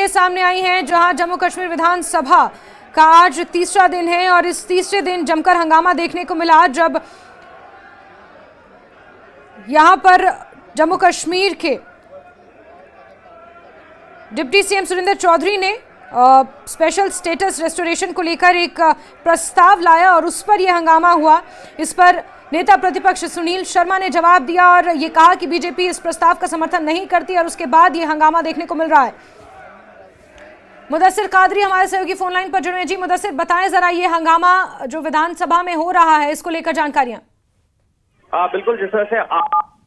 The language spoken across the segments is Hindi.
सामने आई हैं, जहां जम्मू कश्मीर विधानसभा का आज तीसरा दिन है और इस तीसरे दिन जमकर हंगामा देखने को मिला, जब यहां पर जम्मू कश्मीर के डिप्टी सीएम सुरेंद्र चौधरी ने स्पेशल स्टेटस रेस्टोरेशन को लेकर एक प्रस्ताव लाया और उस पर यह हंगामा हुआ। इस पर नेता प्रतिपक्ष सुनील शर्मा ने जवाब दिया और ये कहा कि बीजेपी इस प्रस्ताव का समर्थन नहीं करती और उसके बाद ये हंगामा देखने को मिल रहा है। मुदस्सिर कादरी हमारे सहयोगी फोन लाइन पर जुड़े हैं। जी मुदस्सिर, बताएं जरा ये हंगामा जो विधानसभा में हो रहा है इसको लेकर जानकारियां। बिल्कुल, जिस तरह से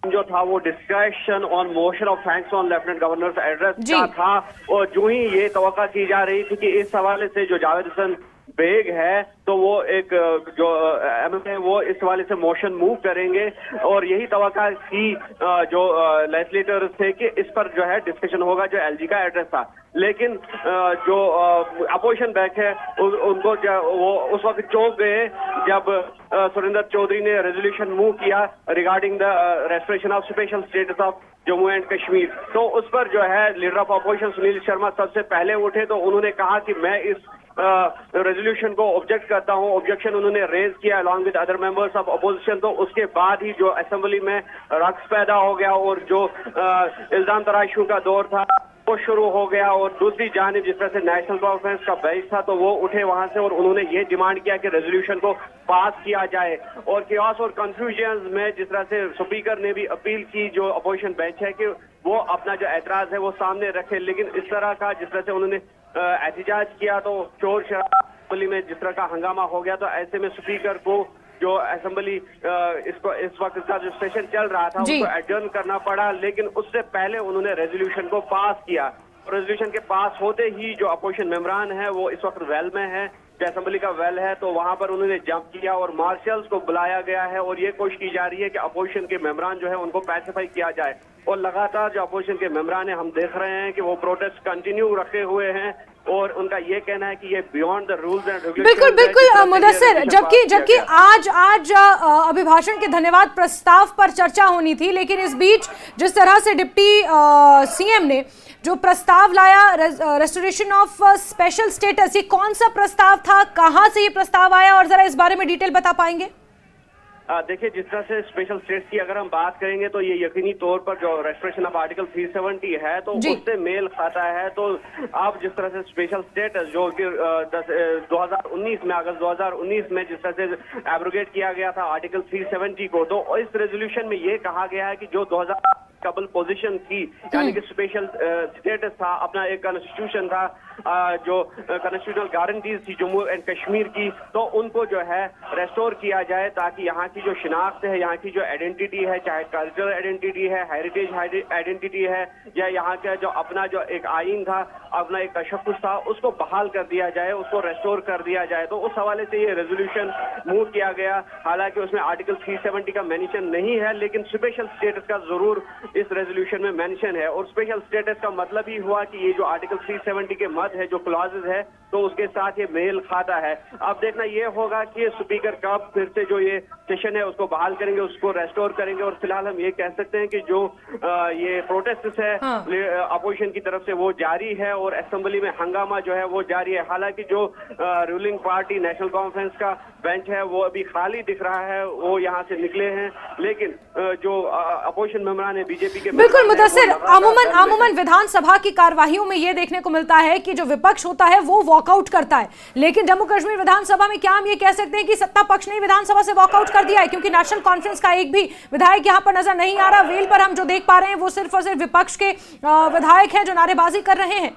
जो था वो discussion on motion of thanks on lieutenant governor address का था, और जो ही ये तवक्का की जा रही थी कि इस हवाले से जो जावेद हसन बेग है तो वो एक जो एमएलए वो इस हवाले से मोशन मूव करेंगे, और यही तवक्का की जो लेजिस्लेटर्स थे कि इस पर जो है डिस्कशन होगा जो एलजी का एड्रेस था। लेकिन जो अपोजिशन बैक है उनको वो उस वक्त चौंक गए जब सुरेंद्र चौधरी ने रेजोल्यूशन मूव किया regarding the restoration of special status of Jammu and Kashmir. तो उस पर जो है leader of opposition Sunil Sharma सबसे पहले उठे, तो उन्होंने कहा कि मैं इस रेजोल्यूशन को ऑब्जेक्ट करता हूं। ऑब्जेक्शन उन्होंने रेज किया along with other members of opposition. तो उसके बाद ही जो असेंबली में रक्स पैदा हो गया और जो इल्जाम तराशियों का दौर था वो शुरू हो गया। और दूसरी जानिब जिस तरह से नेशनल कॉन्फ्रेंस का बेंच था तो वो उठे वहां से और उन्होंने ये डिमांड किया कि रेजोल्यूशन को पास किया जाए। और कियास और कंफ्यूजन में जिस तरह से स्पीकर ने भी अपील की जो अपोजिशन बेंच है कि वो अपना जो एतराज है वो सामने रखे, लेकिन इस तरह का जिस तरह से उन्होंने एहतजाज किया तो शोर शराबा में जिस तरह का हंगामा हो गया, तो ऐसे में स्पीकर को जो असेंबली इसको इस वक्त का जो सेशन चल रहा था उसको एडजर्न करना पड़ा। लेकिन उससे पहले उन्होंने रेजोल्यूशन को पास किया। रेजोल्यूशन के पास होते ही जो अपोजिशन मेंबरान है वो इस वक्त वेल में है, जो असेंबली का वेल है, तो वहां पर उन्होंने जंप किया और मार्शल्स को बुलाया गया है और ये कोशिश की जा रही है कि अपोजिशन के मेंबरान जो है उनको पैसिफाई किया जाए। और लगातार जो अपोजिशन के मेंबरान है हम देख रहे हैं कि वो प्रोटेस्ट कंटिन्यू रखे हुए हैं और उनका ये कहना है कि ये beyond the rules and regulations. बिल्कुल बिल्कुल मुदस्सिर, जबकि आज अभिभाषण के धन्यवाद प्रस्ताव पर चर्चा होनी थी, लेकिन इस बीच जिस तरह से डिप्टी सीएम ने जो प्रस्ताव लाया रेस्टोरेशन ऑफ स्पेशल स्टेटस, ये कौन सा प्रस्ताव था, कहां से ये प्रस्ताव आया और जरा इस बारे में डिटेल बता पाएंगे? देखिए, जिस तरह से स्पेशल स्टेट्स की अगर हम बात करेंगे तो ये यकीनी तौर पर जो रेस्टोरेशन ऑफ आर्टिकल 370 है तो उससे मेल खाता है। तो अब जिस तरह से स्पेशल स्टेटस जो कि 2019 में अगस्त 2019 में जिस तरह से एब्रोगेट किया गया था आर्टिकल 370 को, तो इस रेजोल्यूशन में ये कहा गया है कि जो 2000 कबल पोजीशन थी यानी कि स्पेशल स्टेटस था, अपना एक कॉन्स्टिट्यूशन था, जो कॉन्स्टिट्यूशनल गारंटीज थी जम्मू एंड कश्मीर की, तो उनको जो है रेस्टोर किया जाए ताकि यहाँ की जो शिनाख्त है, यहाँ की जो आइडेंटिटी है, चाहे कल्चरल आइडेंटिटी है, हेरिटेज आइडेंटिटी है, या यहाँ का जो अपना जो एक आइन था, अपना एक तशक्कुस था, उसको बहाल कर दिया जाए, उसको रेस्टोर कर दिया जाए। तो उस हवाले से ये रेजोल्यूशन मूव किया गया। हालांकि उसमें आर्टिकल 370 का मेंशन नहीं है, लेकिन स्पेशल स्टेटस का जरूर इस रेजोल्यूशन में मेंशन है। और स्पेशल स्टेटस का मतलब ही हुआ कि ये जो आर्टिकल 370 के मद है, जो क्लॉजेज है, तो उसके साथ ये मेल खाता है। अब देखना ये होगा कि स्पीकर कब फिर से जो ये सेशन है उसको बहाल करेंगे, उसको रेस्टोर करेंगे। और फिलहाल हम ये कह सकते हैं कि जो ये प्रोटेस्ट है अपोजिशन की तरफ से वो जारी है और असेंबली में हंगामा जो है वो जारी है। हालांकि जो रूलिंग पार्टी नेशनल कॉन्फ्रेंस का बेंच है वो अभी खाली दिख रहा है, वो यहाँ से निकले हैं, लेकिन जो अपोजिशन मेंबरान है बीजेपी के, बिल्कुल मुदस्सिर, अमूमन विधानसभा की कार्यवाहियों में ये देखने को मिलता है कि जो विपक्ष होता है वो वॉकआउट करता है, लेकिन जम्मू कश्मीर विधानसभा में क्या हम ये कह सकते हैं कि सत्ता पक्ष ने विधानसभा से वॉकआउट कर दिया है? क्योंकि नेशनल कॉन्फ्रेंस का एक भी विधायक यहाँ पर नजर नहीं आ रहा। वेल पर हम जो देख पा रहे हैं वो सिर्फ और सिर्फ विपक्ष के विधायक हैं जो नारेबाजी कर रहे हैं।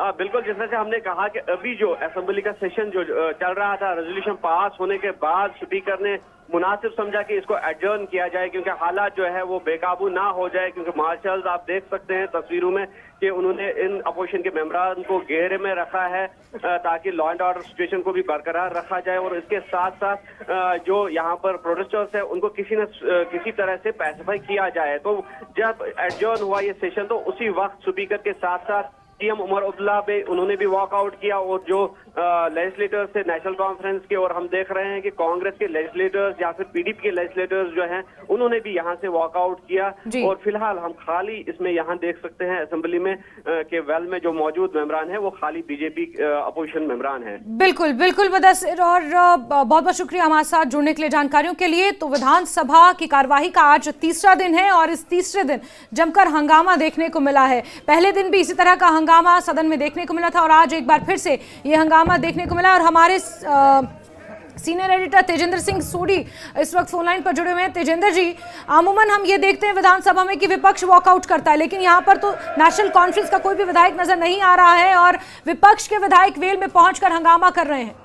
बिल्कुल, जिस तरह से हमने कहा कि अभी जो असेंबली का सेशन जो चल रहा था, रेजोल्यूशन पास होने के बाद स्पीकर ने मुनासिब समझा कि इसको एडजर्न किया जाए क्योंकि हालात जो है वो बेकाबू ना हो जाए। क्योंकि मार्शल्स आप देख सकते हैं तस्वीरों में कि उन्होंने इन अपोजिशन के मेंबरान को घेरे में रखा है ताकि लॉ एंड ऑर्डर सिचुएशन को भी बरकरार रखा जाए। और इसके साथ साथ जो यहाँ पर प्रोटेस्टर्स है उनको किसी तरह से पैसिफाई किया जाए। तो जब एडजर्न हुआ ये सेशन तो उसी वक्त स्पीकर के साथ साथ सीएम उमर अब्दुल्ला पे उन्होंने भी वॉकआउट किया और जो लेजिस्लेटर्स थे नेशनल कॉन्फ्रेंस के, और हम देख रहे हैं कि कांग्रेस के लेजिस्लेटर्स या फिर पीडीपी के लेजिस्लेटर्स जो हैं उन्होंने भी यहाँ से वॉकआउट किया। और फिलहाल हम खाली इसमें यहाँ देख सकते हैं असेंबली में के वेल में जो मौजूद मेंबरान है वो खाली बीजेपी अपोजिशन मेंबरान है। बिल्कुल बिल्कुल मुदस्सिर, और बहुत बहुत शुक्रिया हमारे साथ जुड़ने के लिए, जानकारियों के लिए। तो विधानसभा की कार्यवाही का आज तीसरा दिन है और इस तीसरे दिन जमकर हंगामा देखने को मिला है। पहले दिन भी इसी तरह का हंगामा सदन में देखने को मिला था और आज एक बार फिर से ये हंगामा देखने को मिला। और हमारे सीनियर एडिटर तेजेंद्र सिंह सोडी इस वक्त फोन लाइन पर जुड़े हुए हैं। तेजेंद्र जी, अमूमन हम ये देखते हैं विधानसभा में कि विपक्ष वॉकआउट करता है, लेकिन यहाँ पर तो नेशनल कॉन्फ्रेंस का कोई भी विधायक नजर नहीं आ रहा है और विपक्ष के विधायक वेल में पहुंचकर हंगामा कर रहे हैं।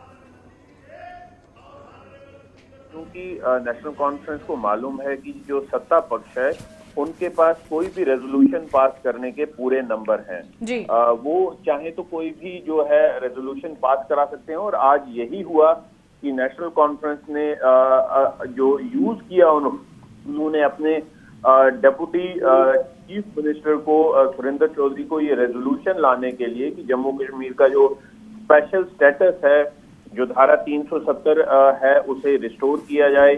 क्योंकि नेशनल कॉन्फ्रेंस को मालूम है कि जो सत्ता पक्ष है उनके पास कोई भी रेजोल्यूशन पास करने के पूरे नंबर हैं जी। वो चाहे तो कोई भी जो है रेजोल्यूशन पास करा सकते हैं, और आज यही हुआ कि नेशनल कॉन्फ्रेंस ने जो यूज किया उन्होंने अपने डेप्यूटी चीफ मिनिस्टर को सुरेंद्र चौधरी को ये रेजोल्यूशन लाने के लिए कि जम्मू कश्मीर का जो स्पेशल स्टेटस है, जो धारा 370 है, उसे रिस्टोर किया जाए।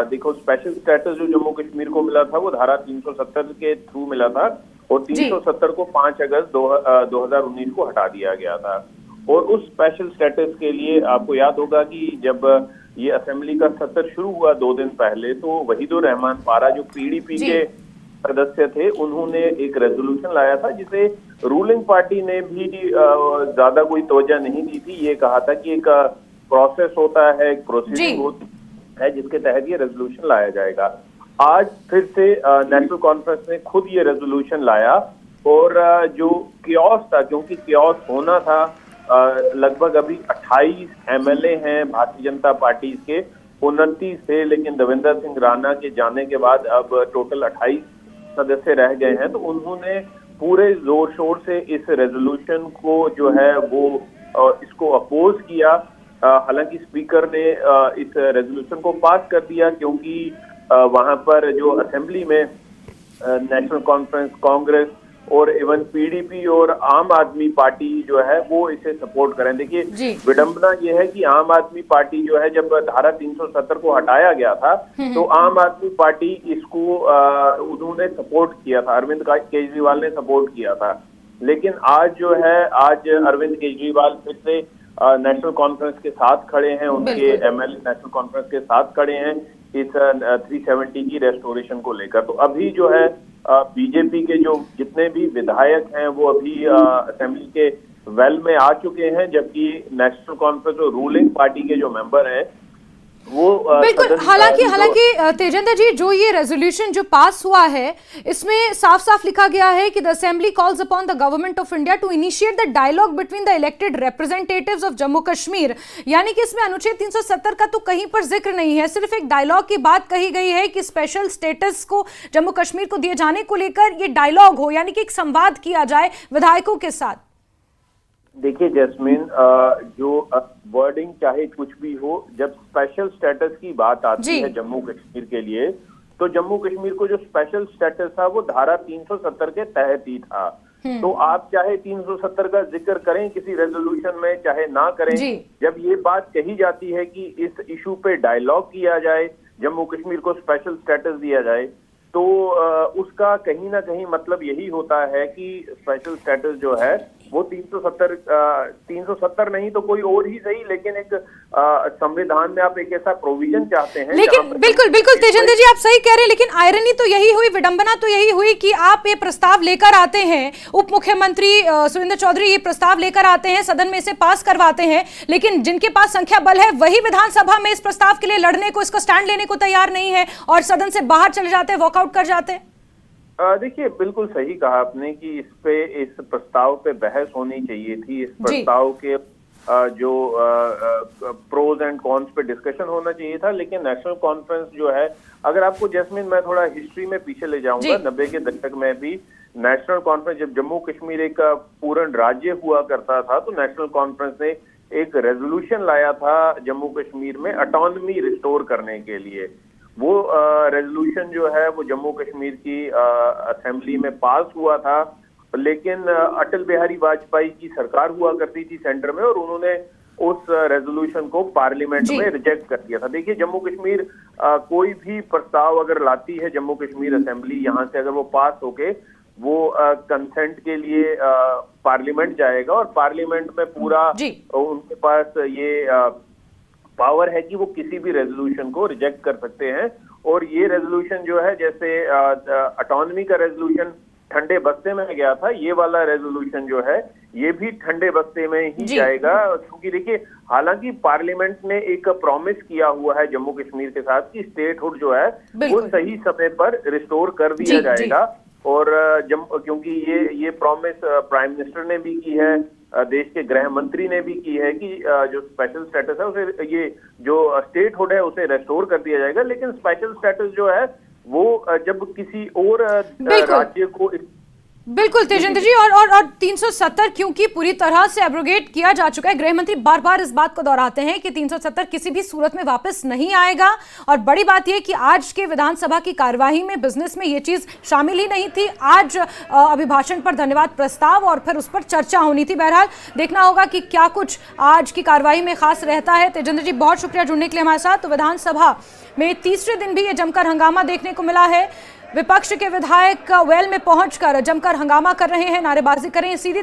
देखो, स्पेशल स्टेटस जो जम्मू कश्मीर को मिला था वो धारा 370 के थ्रू मिला था और 370 को 5 अगस्त 2019 को हटा दिया गया था। और उस स्पेशल स्टेटस के लिए आपको याद होगा कि जब ये असेंबली का सत्र शुरू हुआ 2 दिन पहले, तो वहीदुर रहमान पारा जो पीडीपी के सदस्य थे उन्होंने एक रेजोल्यूशन लाया था जिसे रूलिंग पार्टी ने भी ज्यादा कोई तवज्जो नहीं दी थी। ये कहा था कि एक प्रोसेस होता है, एक प्रोसीडिंग होती है जिसके तहत ये रेजोल्यूशन लाया जाएगा। आज फिर से नेशनल कॉन्फ्रेंस ने खुद ये रेजोल्यूशन लाया और जो कियोस था, क्योंकि कियोस होना था, लगभग अभी 28 एमएलए हैं भारतीय जनता पार्टी के, 29 थे, लेकिन देवेंद्र सिंह राणा के जाने के बाद अब टोटल 28 सदस्य रह गए हैं। तो उन्होंने पूरे जोर शोर से इस रेजोल्यूशन को जो है वो इसको अपोज किया। हालांकि स्पीकर ने इस रेजोल्यूशन को पास कर दिया क्योंकि वहां पर जो असेंबली में नेशनल कॉन्फ्रेंस, कांग्रेस और इवन पीडीपी और आम आदमी पार्टी जो है वो इसे सपोर्ट करें। देखिए, विडंबना ये है कि आम आदमी पार्टी जो है, जब धारा 370 को हटाया गया था तो आम आदमी पार्टी इसको उन्होंने सपोर्ट किया था, अरविंद केजरीवाल ने सपोर्ट किया था। लेकिन आज जो है, आज अरविंद केजरीवाल फिर से नेशनल कॉन्फ्रेंस के साथ खड़े हैं, उनके एमएलए नेशनल कॉन्फ्रेंस के साथ खड़े हैं इस 370 की रेस्टोरेशन को लेकर। तो अभी जो है बीजेपी के जो जितने भी विधायक हैं वो अभी असेंबली के वेल में आ चुके हैं, जबकि नेशनल कॉन्फ्रेंस और रूलिंग पार्टी के जो मेंबर हैं वो बिल्कुल। हालांकि तेजेंद्र जी, जो ये रेजोल्यूशन जो पास हुआ है इसमें साफ साफ लिखा गया है कि the assembly calls upon the government of India to initiate the dialogue between the elected representatives of Jammu Kashmir. यानी कि इसमें अनुच्छेद 370 का तो कहीं पर जिक्र नहीं है, सिर्फ एक डायलॉग की बात कही गई है कि स्पेशल स्टेटस को जम्मू कश्मीर को दिए जाने को लेकर ये डायलॉग हो, यानी कि एक संवाद किया जाए विधायकों के साथ। देखिए जैस्मिन, जो वर्डिंग चाहे कुछ भी हो, जब स्पेशल स्टेटस की बात आती है जम्मू कश्मीर के लिए, तो जम्मू कश्मीर को जो स्पेशल स्टेटस था वो धारा 370 के तहत ही था। तो आप चाहे 370 का जिक्र करें किसी रेजोल्यूशन में, चाहे ना करें, जब ये बात कही जाती है कि इस इशू पे डायलॉग किया जाए, जम्मू कश्मीर को स्पेशल स्टेटस दिया जाए, तो उसका कहीं ना कहीं मतलब यही होता है कि स्पेशल स्टेटस जो है वो 370 नहीं तो कोई और ही सही, लेकिन एक संविधान में आप एक ऐसा प्रोविजन चाहते हैं। लेकिन बिल्कुल तेजेंद्र जी, आप सही कह रहे हैं, लेकिन आयरनी तो यही हुई, विडंबना तो यही हुई कि आप ये प्रस्ताव लेकर आते हैं, उप मुख्यमंत्री सुरेंद्र चौधरी ये प्रस्ताव लेकर आते हैं, सदन में इसे पास करवाते हैं, लेकिन जिनके पास संख्या बल है वही विधानसभा में इस प्रस्ताव के लिए लड़ने को, इसको स्टैंड लेने को तैयार नहीं है और सदन से बाहर चले जाते हैं, वॉकआउट कर जाते हैं। देखिए, बिल्कुल सही कहा आपने कि इस प्रस्ताव पे बहस होनी चाहिए थी। इस प्रस्ताव के जो प्रोज एंड कॉन्स पे डिस्कशन होना चाहिए था, लेकिन नेशनल कॉन्फ्रेंस जो है, अगर आपको जैस्मिन मैं थोड़ा हिस्ट्री में पीछे ले जाऊंगा, 90 के दशक में भी नेशनल कॉन्फ्रेंस, जब जम्मू कश्मीर एक पूर्ण राज्य हुआ करता था, तो नेशनल कॉन्फ्रेंस ने एक रेजोल्यूशन लाया था जम्मू कश्मीर में ऑटोनॉमी रिस्टोर करने के लिए। वो रेजोल्यूशन जो है वो जम्मू कश्मीर की असेंबली में पास हुआ था, लेकिन अटल बिहारी वाजपेयी की सरकार हुआ करती थी सेंटर में, और उन्होंने उस रेजोल्यूशन को पार्लियामेंट में रिजेक्ट कर दिया था। देखिए, जम्मू कश्मीर कोई भी प्रस्ताव अगर लाती है जम्मू कश्मीर असेंबली, यहाँ से अगर वो पास होके वो कंसेंट के लिए पार्लियामेंट जाएगा और पार्लियामेंट में पूरा उनके पास ये पावर है कि वो किसी भी रेजोल्यूशन को रिजेक्ट कर सकते हैं। और ये रेजोल्यूशन जो है, जैसे ऑटोनॉमी का रेजोल्यूशन ठंडे बस्ते में गया था, ये वाला रेजोल्यूशन जो है ये भी ठंडे बस्ते में ही जाएगा। क्योंकि देखिए, हालांकि पार्लियामेंट ने एक प्रॉमिस किया हुआ है जम्मू कश्मीर के साथ कि स्टेटहुड जो है वो सही समय पर रिस्टोर कर दिया जाएगा। और क्योंकि ये प्रॉमिस प्राइम मिनिस्टर ने भी की है, देश के गृह मंत्री ने भी की है कि जो स्पेशल स्टेटस है उसे, ये जो स्टेटहुड है उसे रेस्टोर कर दिया जाएगा। लेकिन स्पेशल स्टेटस जो है वो जब किसी और राज्य को बिल्कुल तेजेंद्र जी, और 370 क्योंकि पूरी तरह से एब्रोगेट किया जा चुका है, गृह मंत्री बार बार इस बात को दोहराते हैं कि 370 किसी भी सूरत में वापस नहीं आएगा। और बड़ी बात यह कि आज के विधानसभा की कार्यवाही में बिजनेस में ये चीज शामिल ही नहीं थी। आज अभिभाषण पर धन्यवाद प्रस्ताव और फिर उस पर चर्चा होनी थी। बहरहाल देखना होगा कि क्या कुछ आज की कार्यवाही में खास रहता है। तेजेंद्र जी, बहुत शुक्रिया जुड़ने के लिए हमारे साथ। तो विधानसभा में तीसरे दिन भी ये जमकर हंगामा देखने को मिला है। विपक्ष के विधायक वेल में पहुंचकर जमकर हंगामा कर रहे हैं, नारेबाजी कर रहे हैं। सीधी